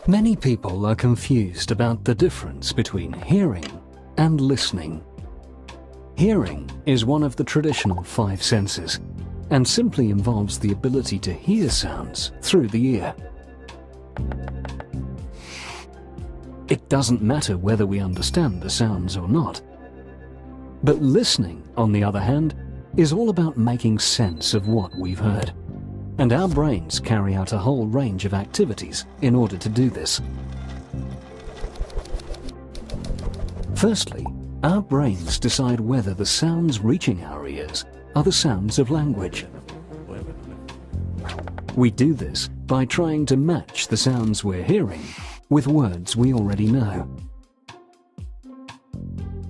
Many people are confused about the difference between hearing and listening. Hearing is one of the traditional 5 senses and simply involves the ability to hear sounds through the ear. It doesn't matter whether we understand the sounds or not. But listening, on the other hand, is all about making sense of what we've heard. And our brains carry out a whole range of activities in order to do this. Firstly, our brains decide whether the sounds reaching our ears are the sounds of language. We do this by trying to match the sounds we're hearing with words we already know.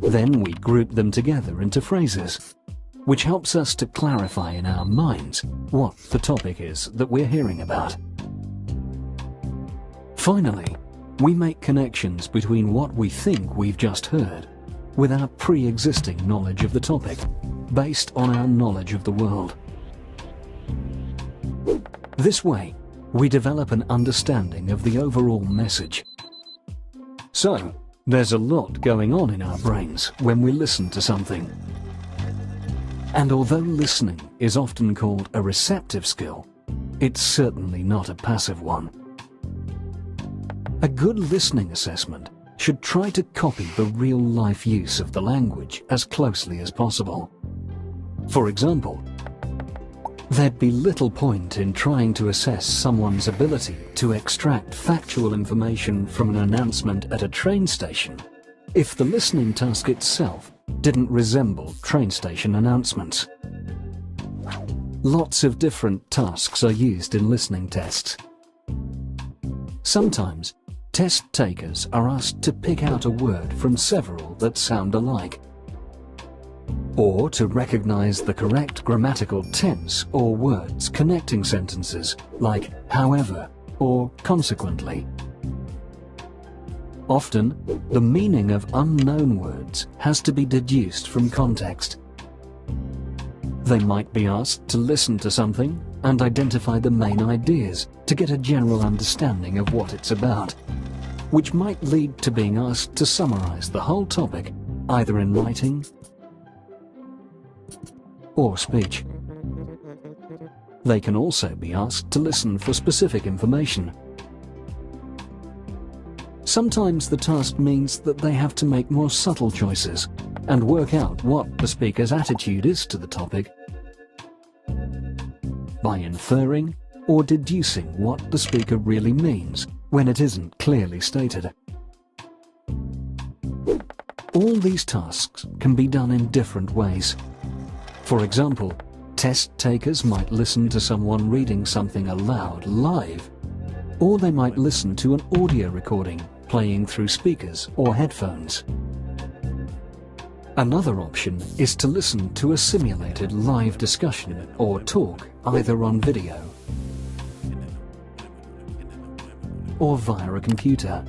Then we group them together into phrases, which helps us to clarify in our minds what the topic is that we're hearing about. Finally, we make connections between what we think we've just heard with our pre-existing knowledge of the topic, based on our knowledge of the world. This way, we develop an understanding of the overall message. So, there's a lot going on in our brains when we listen to something. And although listening is often called a receptive skill, it's certainly not a passive one. A good listening assessment should try to copy the real-life use of the language as closely as possible. For example, there'd be little point in trying to assess someone's ability to extract factual information from an announcement at a train station if the listening task itself didn't resemble train station announcements. Lots of different tasks are used in listening tests. Sometimes, test takers are asked to pick out a word from several that sound alike, or to recognize the correct grammatical tense or words connecting sentences like however or consequently. Often, the meaning of unknown words has to be deduced from context. They might be asked to listen to something and identify the main ideas to get a general understanding of what it's about, which might lead to being asked to summarize the whole topic either in writing or speech. They can also be asked to listen for specific information. Sometimes the task means that they have to make more subtle choices and work out what the speaker's attitude is to the topic by inferring or deducing what the speaker really means when it isn't clearly stated. All these tasks can be done in different ways. For example, test takers might listen to someone reading something aloud live, or they might listen to an audio recording playing through speakers or headphones. Another option is to listen to a simulated live discussion or talk either on video or via a computer.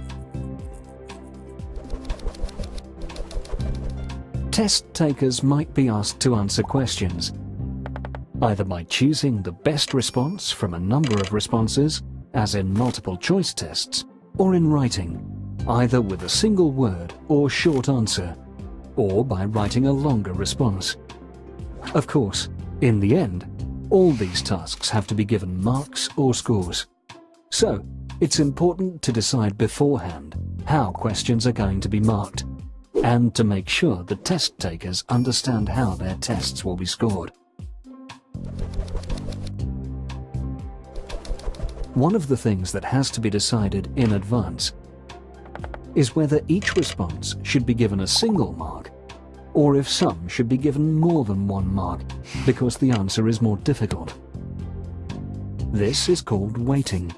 Test takers might be asked to answer questions, either by choosing the best response from a number of responses, as in multiple choice tests, or in writing, either with a single word or short answer, or by writing a longer response. Of course, in the end, all these tasks have to be given marks or scores. So, it's important to decide beforehand how questions are going to be marked, and to make sure the test takers understand how their tests will be scored. One of the things that has to be decided in advance is whether each response should be given a single mark, or if some should be given more than 1 mark because the answer is more difficult. This is called weighting.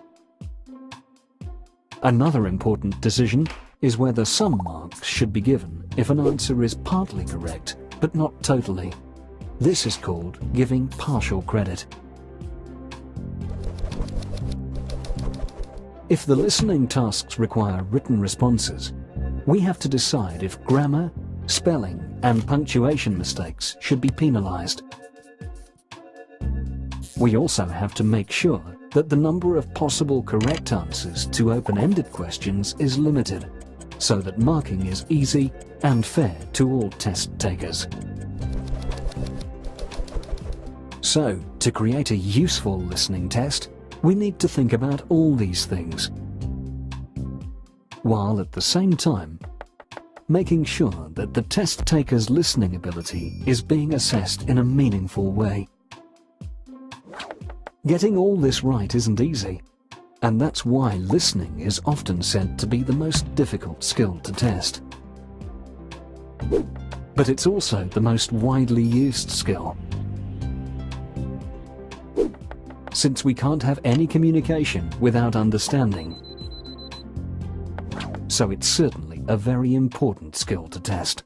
Another important decision is whether some marks should be given if an answer is partly correct, but not totally. This is called giving partial credit. If the listening tasks require written responses, we have to decide if grammar, spelling, and punctuation mistakes should be penalized. We also have to make sure that the number of possible correct answers to open-ended questions is limited, so that marking is easy and fair to all test takers. So, to create a useful listening test, we need to think about all these things, while at the same time making sure that the test taker's listening ability is being assessed in a meaningful way. Getting all this right isn't easy, and that's why listening is often said to be the most difficult skill to test. But it's also the most widely used skill. Since we can't have any communication without understanding, so it's certainly a very important skill to test.